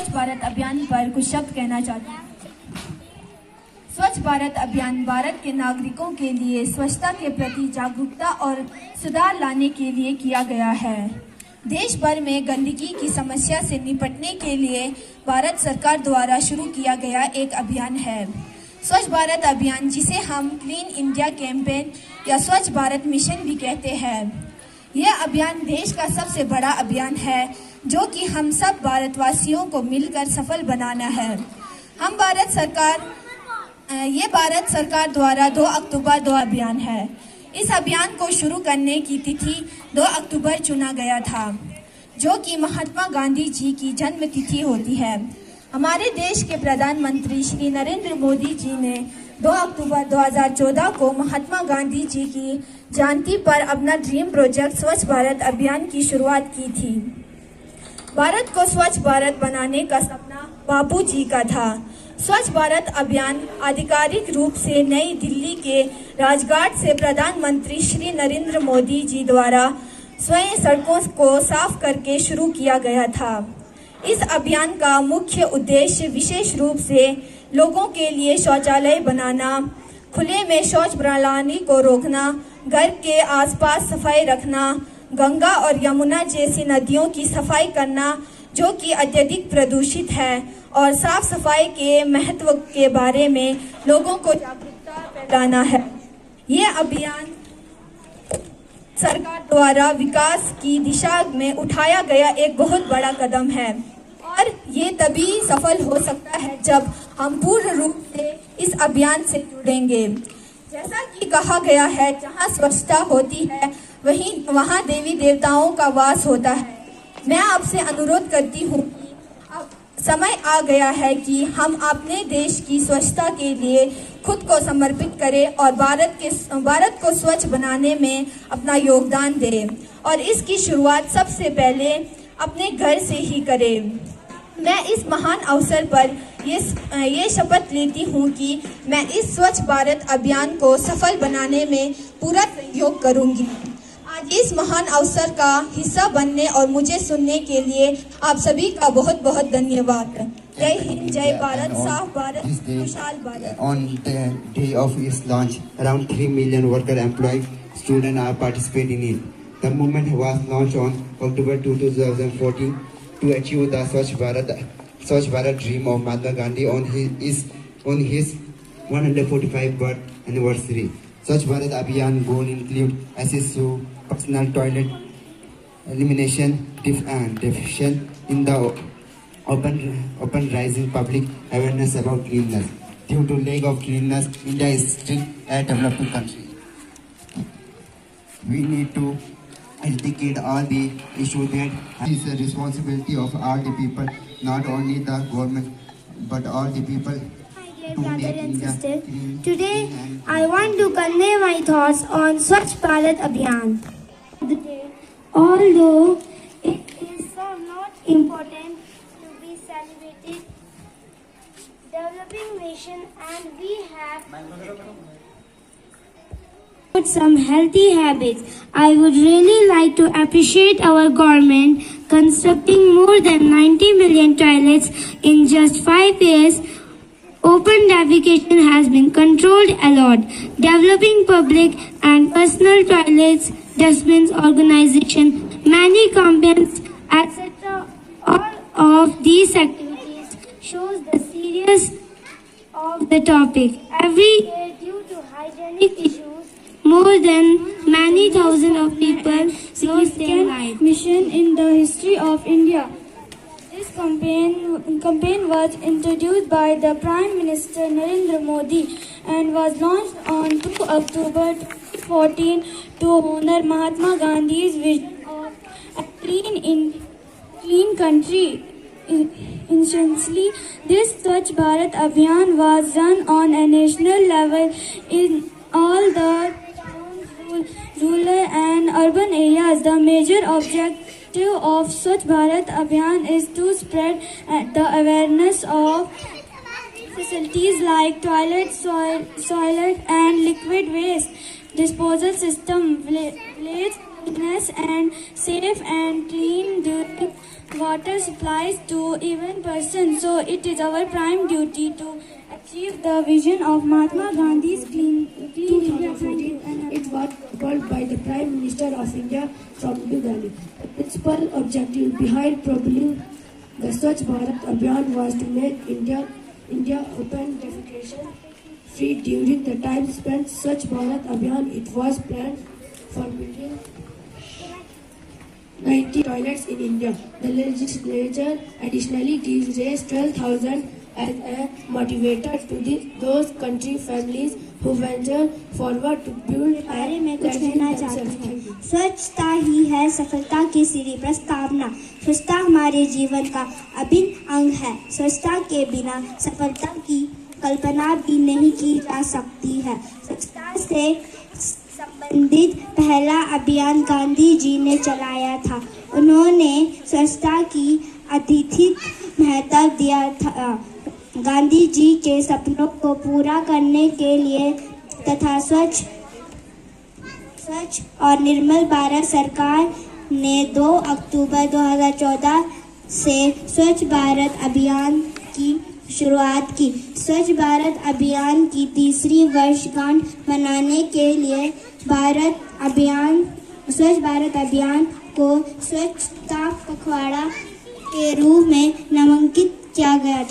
स्वच्छ भारत अभियान पर कुछ शब्द कहना चाहती हूँ। स्वच्छ भारत अभियान भारत के नागरिकों के लिए स्वच्छता के प्रति जागरूकता और सुधार लाने के लिए किया गया है। देश भर में गंदगी की समस्या से निपटने के लिए भारत सरकार द्वारा शुरू किया गया एक अभियान है। स्वच्छ भारत अभियान, जिसे हम क्लीन इंडिया कैंपेन या स्वच्छ भारत मिशन भी कहते हैं, यह अभियान देश का सबसे बड़ा अभियान है जो कि हम सब भारतवासियों को मिलकर सफल बनाना है। ये भारत सरकार द्वारा 2 अक्टूबर 2 अभियान है। इस अभियान को शुरू करने की तिथि 2 अक्टूबर चुना गया था, जो कि महात्मा गांधी जी की जन्म तिथि होती है। हमारे देश के प्रधानमंत्री श्री नरेंद्र मोदी जी ने 2 अक्टूबर 2014 को महात्मा गांधी जी की जयंती पर अपना ड्रीम प्रोजेक्ट स्वच्छ भारत अभियान की शुरुआत की थी। भारत को स्वच्छ भारत बनाने का सपना बापू जी का था। स्वच्छ भारत अभियान आधिकारिक रूप से नई दिल्ली के राजघाट से प्रधानमंत्री श्री नरेंद्र मोदी जी द्वारा स्वयं सड़कों को साफ करके शुरू किया गया था। इस अभियान का मुख्य उद्देश्य विशेष रूप से लोगों के लिए शौचालय बनाना, खुले में शौच प्रणाली को रोकना, घर के आसपास सफाई रखना, गंगा और यमुना जैसी नदियों की सफाई करना जो कि अत्यधिक प्रदूषित है, और साफ सफाई के महत्व के बारे में लोगों को जागरूकता फैलाना है। ये अभियान सरकार द्वारा विकास की दिशा में उठाया गया एक बहुत बड़ा कदम है, और ये तभी सफल हो सकता है जब हम पूर्ण रूप से इस अभियान से जुड़ेंगे। जैसा कि कहा गया है, जहाँ स्वच्छता होती है वहाँ देवी देवताओं का वास होता है। मैं आपसे अनुरोध करती हूँ कि अब समय आ गया है कि हम अपने देश की स्वच्छता के लिए खुद को समर्पित करें और भारत को स्वच्छ बनाने में अपना योगदान दें, और इसकी शुरुआत सबसे पहले अपने घर से ही करें। मैं इस महान अवसर पर ये शपथ लेती हूँ कि मैं इस स्वच्छ भारत अभियान को सफल बनाने में पूरा सहयोग करूँगी। आज इस महान अवसर का हिस्सा बनने और मुझे सुनने के लिए आप सभी का बहुत बहुत धन्यवाद। जय हिंद, जय भारत, साफ भारत, खुशहाल Bharat. On the day of its launch, around 3 million worker employed students are participating in it. The movement was launched on October 2, 2014 to achieve the Swachh Bharat dream of Mahatma Gandhi on his 145th birth anniversary. Swachh Bharat Abhiyan goal include access to personal toilet, elimination and deficient in the open rising public awareness about cleanliness. Due to lack of cleanliness, India is still a developing country. We need to educate all the issues that is the responsibility of all the people, not only the government, but all the people. Brother and sister, today I want to convey my thoughts on Swachh Bharat Abhiyan. Although it is not important to be celebrated, developing nation, and we have some healthy habits, I would really like to appreciate our government constructing more than 90 million toilets in just 5 years. Open defecation has been controlled a lot. Developing public and personal toilets, dustbins organization, many campaigns, etc. All of these activities shows the seriousness of the topic. Every year, due to hygienic issues, more than many thousands of people lose their life. Mission in the history of India. This campaign was introduced by the Prime Minister Narendra Modi and was launched on 2 October 2014 to honor Mahatma Gandhi's vision of a clean country. Essentially, this Swachh Bharat Abhiyan was run on a national level in all the towns, rural and urban areas. The major objective of Swachh Bharat Abhiyan is to spread the awareness of facilities like toilet, soil and liquid waste disposal system, village cleanliness and safe and clean drinking water supplies to even persons. So it is our prime duty to achieve the vision of Mahatma Gandhi's clean India 2014, it was called by the Prime Minister of India from New Delhi. The principal objective behind propelling the Swachh Bharat Abhiyan was to make India open defecation free. During the time spent Swachh Bharat Abhiyan, it was planned for building 90 toilets in India. The legislature additionally raised 12,000 as a motivator to those country families who venture forward to build बारे में कुछ cleanliness कहना themselves. चाहते हैं। स्वच्छता ही है सफलता की सीढ़ी। प्रस्तावना। स्वच्छता हमारे जीवन का अभिन्न अंग है। स्वच्छता के बिना सफलता की कल्पना भी नहीं की जा सकती है। स्वच्छता से संबंधित पहला अभियान गांधी जी ने चलाया था। उन्होंने स्वच्छता की अत्यधिक महत्व दिया था। गांधी जी के सपनों को पूरा करने के लिए तथा स्वच्छ और निर्मल भारत सरकार ने 2 अक्टूबर 2014 से स्वच्छ भारत अभियान की शुरुआत की। स्वच्छ भारत अभियान की तीसरी वर्षगांठ मनाने के लिए स्वच्छ भारत अभियान को स्वच्छता पखवाड़ा के रूप में नामांकित किया गया था।